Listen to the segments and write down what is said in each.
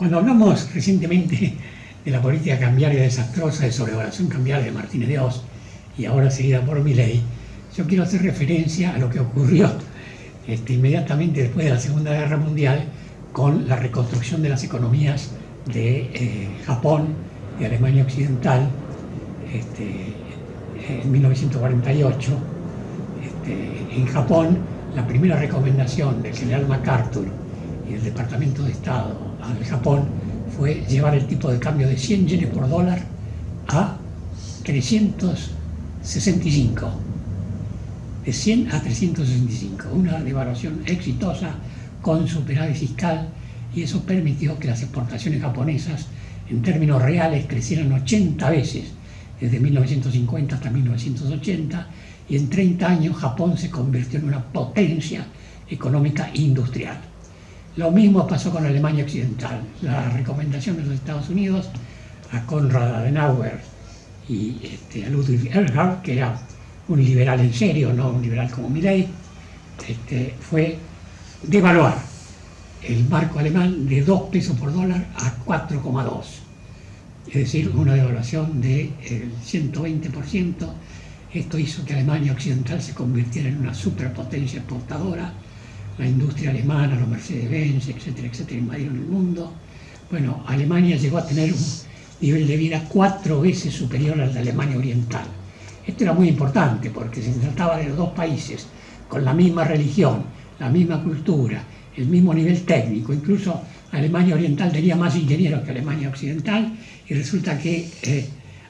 Cuando hablamos recientemente de la política cambiaria desastrosa de sobrevaluación cambiaria de Martínez de Oz y ahora seguida por Milei, yo quiero hacer referencia a lo que ocurrió inmediatamente después de la Segunda Guerra Mundial con la reconstrucción de las economías de Japón y Alemania Occidental en 1948. En Japón, la primera recomendación del general MacArthur y del Departamento de Estado al Japón fue llevar el tipo de cambio de 100 yenes por dólar a 365. De 100 a 365, una devaluación exitosa con superávit fiscal, y eso permitió que las exportaciones japonesas en términos reales crecieran 80 veces desde 1950 hasta 1980, y en 30 años Japón se convirtió en una potencia económica industrial. Lo mismo pasó con Alemania Occidental. La recomendación de los Estados Unidos a Konrad Adenauer y a Ludwig Erhard, que era un liberal en serio, no un liberal como Milei, fue devaluar el marco alemán de 2 pesos por dólar a 4,2. Es decir, una devaluación del 120%. Esto hizo que Alemania Occidental se convirtiera en una superpotencia exportadora. La industria alemana, los Mercedes-Benz, etcétera, etcétera, invadieron el mundo. Bueno, Alemania llegó a tener un nivel de vida 4 veces superior al de Alemania Oriental. Esto era muy importante porque se trataba de los dos países con la misma religión, la misma cultura, el mismo nivel técnico. Incluso Alemania Oriental tenía más ingenieros que Alemania Occidental, y resulta que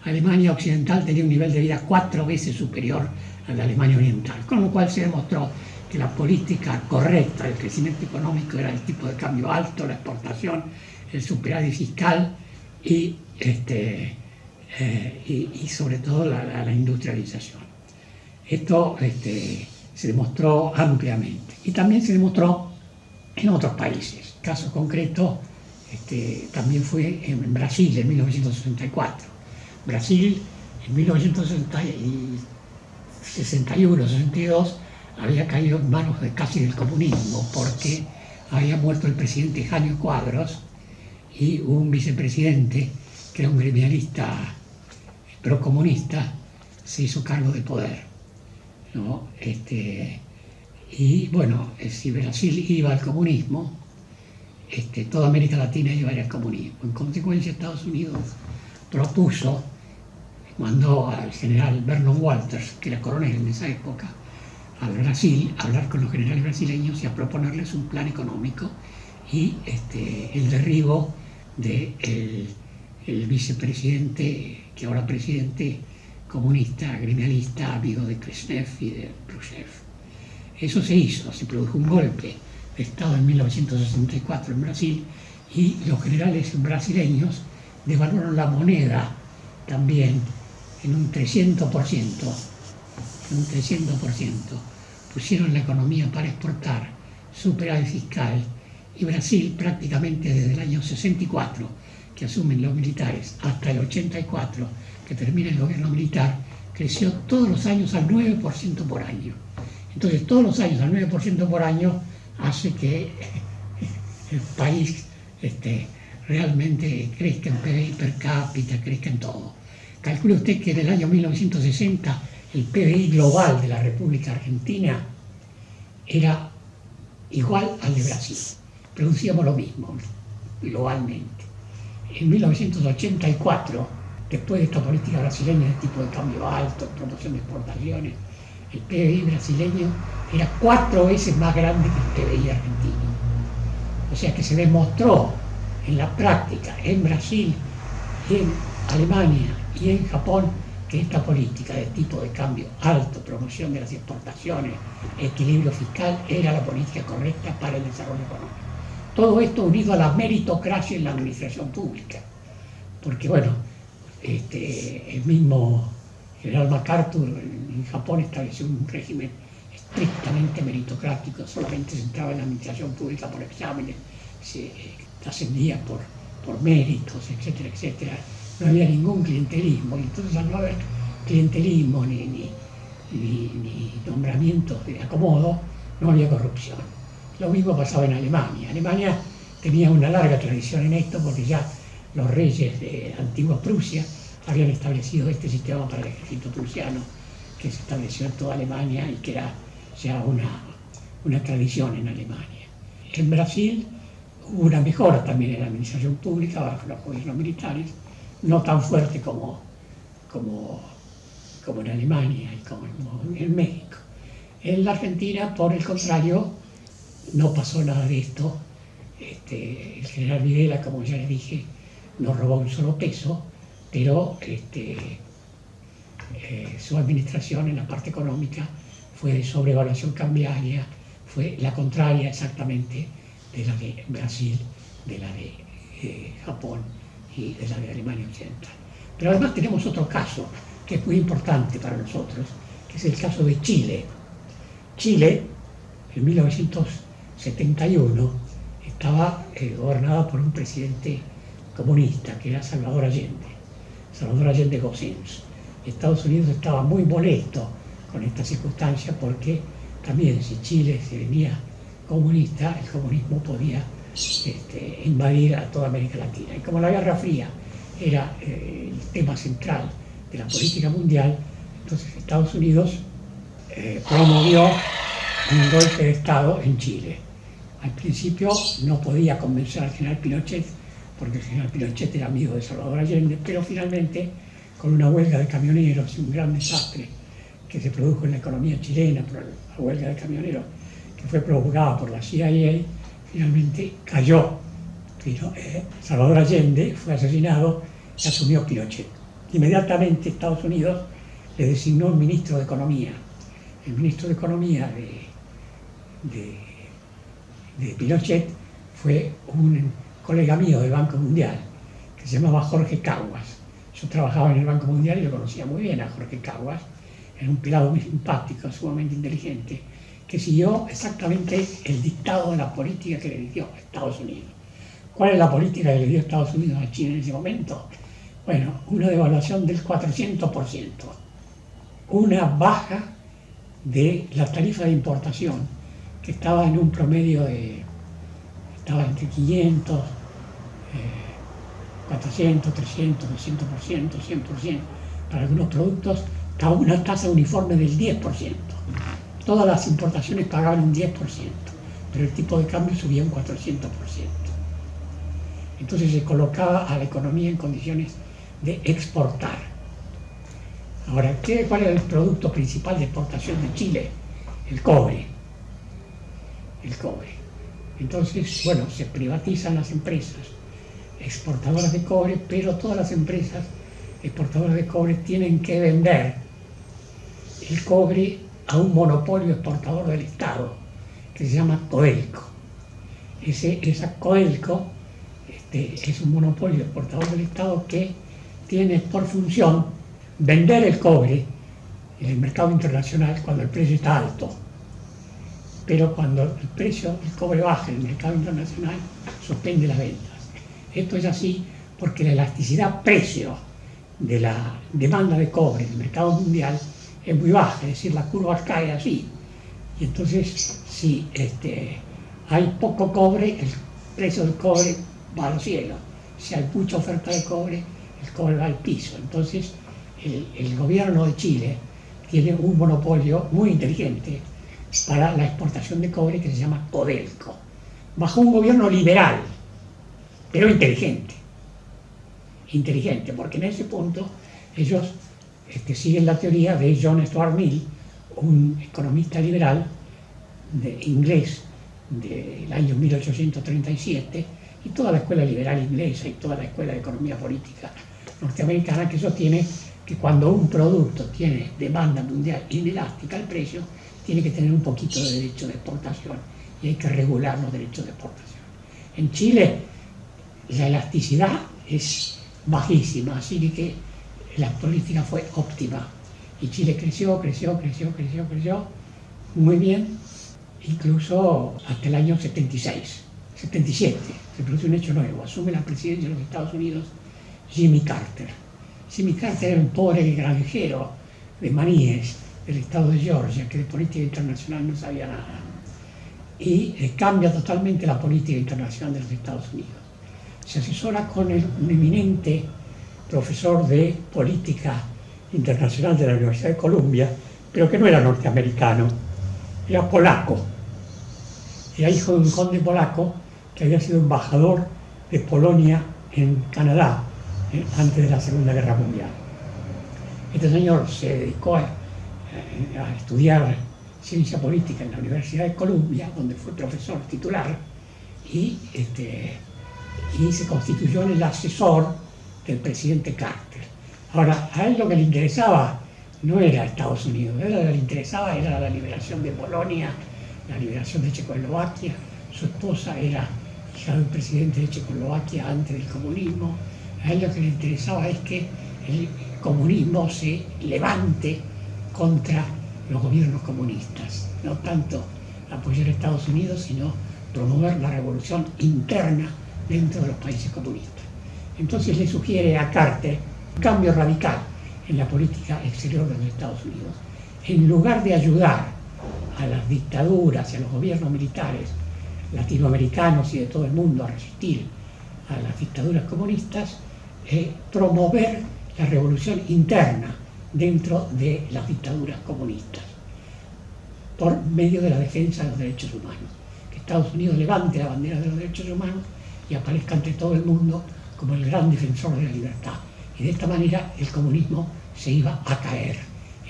Alemania Occidental tenía un nivel de vida 4 veces superior al de Alemania Oriental, con lo cual se demostró que la política correcta del crecimiento económico era el tipo de cambio alto, la exportación, el superávit fiscal y sobre todo la industrialización. Esto se demostró ampliamente, y también se demostró en otros países. Caso concreto también fue en Brasil en 1964. Brasil en 1961-62 había caído en manos casi del comunismo, porque había muerto el presidente Jânio Quadros y un vicepresidente que era un gremialista procomunista se hizo cargo del poder, ¿no? Y bueno, si Brasil iba al comunismo, toda América Latina iba a ir al comunismo. En consecuencia, Estados Unidos mandó al general Vernon Walters, que era coronel en esa época, al Brasil, a hablar con los generales brasileños y a proponerles un plan económico y el derribo del vicepresidente, que ahora presidente comunista, gremialista, amigo de Brezhnev y de Khrushchev. Eso se hizo, se produjo un golpe de Estado en 1964 en Brasil, y los generales brasileños devaluaron la moneda también en un 300%, pusieron la economía para exportar, superávit fiscal, y Brasil prácticamente desde el año 64, que asumen los militares, hasta el 84, que termina el gobierno militar, creció todos los años al 9% por año. Entonces, todos los años al 9% por año hace que el país realmente crezca en PBI per cápita, crezca en todo. Calcule usted que en el año 1960 el PBI global de la República Argentina era igual al de Brasil. Producíamos lo mismo globalmente. En 1984, después de esta política brasileña de tipo de cambio alto, promoción de exportaciones, el PBI brasileño era 4 veces más grande que el PBI argentino. O sea que se demostró en la práctica, en Brasil, en Alemania y en Japón, que esta política de tipo de cambio alto, promoción de las exportaciones, equilibrio fiscal, era la política correcta para el desarrollo económico. Todo esto unido a la meritocracia en la administración pública. Porque bueno, el mismo general MacArthur en Japón estableció un régimen estrictamente meritocrático, solamente se entraba en la administración pública por exámenes, se ascendía por méritos, etcétera, etcétera. No había ningún clientelismo, y entonces al no haber clientelismo ni nombramientos de acomodo, no había corrupción. Lo mismo pasaba en Alemania. Alemania tenía una larga tradición en esto porque ya los reyes de antigua Prusia habían establecido este sistema para el ejército prusiano, que se estableció en toda Alemania y que era ya una tradición en Alemania. En Brasil hubo una mejora también en la administración pública bajo los gobiernos militares, no tan fuerte como en Alemania y como en México. En la Argentina, por el contrario, no pasó nada de esto. El general Videla, como ya les dije, no robó un solo peso, pero su administración en la parte económica fue de sobrevaluación cambiaria, fue la contraria exactamente de la de Brasil, de la de Japón y de la de Alemania Occidental. Pero además tenemos otro caso que es muy importante para nosotros, que es el caso de Chile. Chile, en 1971, estaba gobernada por un presidente comunista, que era Salvador Allende Gossens. Estados Unidos estaba muy molesto con esta circunstancia porque también si Chile se venía comunista, el comunismo podía invadir a toda América Latina. Y como la Guerra Fría era el tema central de la política mundial, entonces Estados Unidos promovió un golpe de Estado en Chile. Al principio no podía convencer al general Pinochet, porque el general Pinochet era amigo de Salvador Allende, pero finalmente, con una huelga de camioneros y un gran desastre que se produjo en la economía chilena por la huelga de camioneros, que fue provocada por la CIA, finalmente cayó. Salvador Allende fue asesinado y asumió Pinochet. Inmediatamente Estados Unidos le designó un ministro de Economía. El ministro de Economía de Pinochet fue un colega mío del Banco Mundial, que se llamaba Jorge Caguas. Yo trabajaba en el Banco Mundial y lo conocía muy bien a Jorge Caguas. Era un pelado muy simpático, sumamente inteligente, que siguió exactamente el dictado de la política que le dio Estados Unidos. ¿Cuál es la política que le dio Estados Unidos a Chile en ese momento? Bueno, una devaluación del 400%, una baja de la tarifa de importación, que estaba en un promedio estaba entre 500, 400, 300, 200%, 100%, para algunos productos, a una tasa uniforme del 10%. Todas las importaciones pagaban un 10%, pero el tipo de cambio subía un 400%. Entonces se colocaba a la economía en condiciones de exportar. Ahora, ¿cuál era el producto principal de exportación de Chile? El cobre. El cobre. Entonces, bueno, se privatizan las empresas exportadoras de cobre, pero todas las empresas exportadoras de cobre tienen que vender el cobre a un monopolio exportador del Estado, que se llama Codelco. Esa Codelco es un monopolio exportador del Estado que tiene por función vender el cobre en el mercado internacional cuando el precio está alto. Pero cuando el precio del cobre baja en el mercado internacional, suspende las ventas. Esto es así porque la elasticidad precio de la demanda de cobre en el mercado mundial es muy baja, es decir, la curva cae así. Y entonces, si hay poco cobre, el precio del cobre va al cielo. Si hay mucha oferta de cobre, el cobre va al piso. Entonces, el gobierno de Chile tiene un monopolio muy inteligente para la exportación de cobre que se llama Codelco, bajo un gobierno liberal, pero inteligente, porque en ese punto ellos siguen la teoría de John Stuart Mill, un economista liberal inglés del año 1837, y toda la escuela liberal inglesa y toda la escuela de economía política norteamericana, que sostiene que cuando un producto tiene demanda mundial inelástica, el precio tiene que tener un poquito de derecho de exportación y hay que regular los derechos de exportación. En Chile la elasticidad es bajísima, así que la política fue óptima y Chile creció muy bien, incluso hasta el año 77, se produce un hecho nuevo, asume la presidencia de los Estados Unidos Jimmy Carter. Jimmy Carter era un pobre granjero de maníes del estado de Georgia, que de política internacional no sabía nada. y cambia totalmente la política internacional de los Estados Unidos. Se asesora con un eminente profesor de política internacional de la Universidad de Columbia, pero que no era norteamericano, era polaco. Era hijo de un conde polaco que había sido embajador de Polonia en Canadá antes de la Segunda Guerra Mundial. Este señor se dedicó a estudiar ciencia política en la Universidad de Columbia, donde fue profesor titular, y se constituyó en el asesor del presidente Carter. Ahora, a él lo que le interesaba no era Estados Unidos, a él lo que le interesaba era la liberación de Polonia, la liberación de Checoslovaquia. Su esposa era hija del presidente de Checoslovaquia antes del comunismo. A él lo que le interesaba es que el comunismo se levante contra los gobiernos comunistas, no tanto apoyar a Estados Unidos, sino promover la revolución interna dentro de los países comunistas. Entonces le sugiere a Carter un cambio radical en la política exterior de los Estados Unidos. En lugar de ayudar a las dictaduras y a los gobiernos militares latinoamericanos y de todo el mundo a resistir a las dictaduras comunistas, promover la revolución interna dentro de las dictaduras comunistas por medio de la defensa de los derechos humanos. Que Estados Unidos levante la bandera de los derechos humanos y aparezca ante todo el mundo como el gran defensor de la libertad. Y de esta manera el comunismo se iba a caer.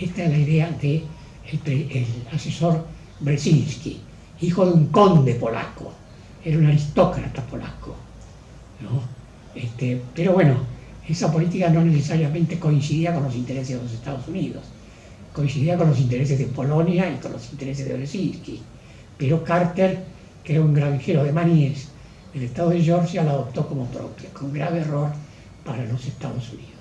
Esta es la idea del asesor Brzezinski, hijo de un conde polaco, era un aristócrata polaco, ¿no? Pero bueno, esa política no necesariamente coincidía con los intereses de los Estados Unidos, coincidía con los intereses de Polonia y con los intereses de Brzezinski, pero Carter, que era un granjero de maníes del estado de Georgia, la adoptó como propia, con grave error para los Estados Unidos.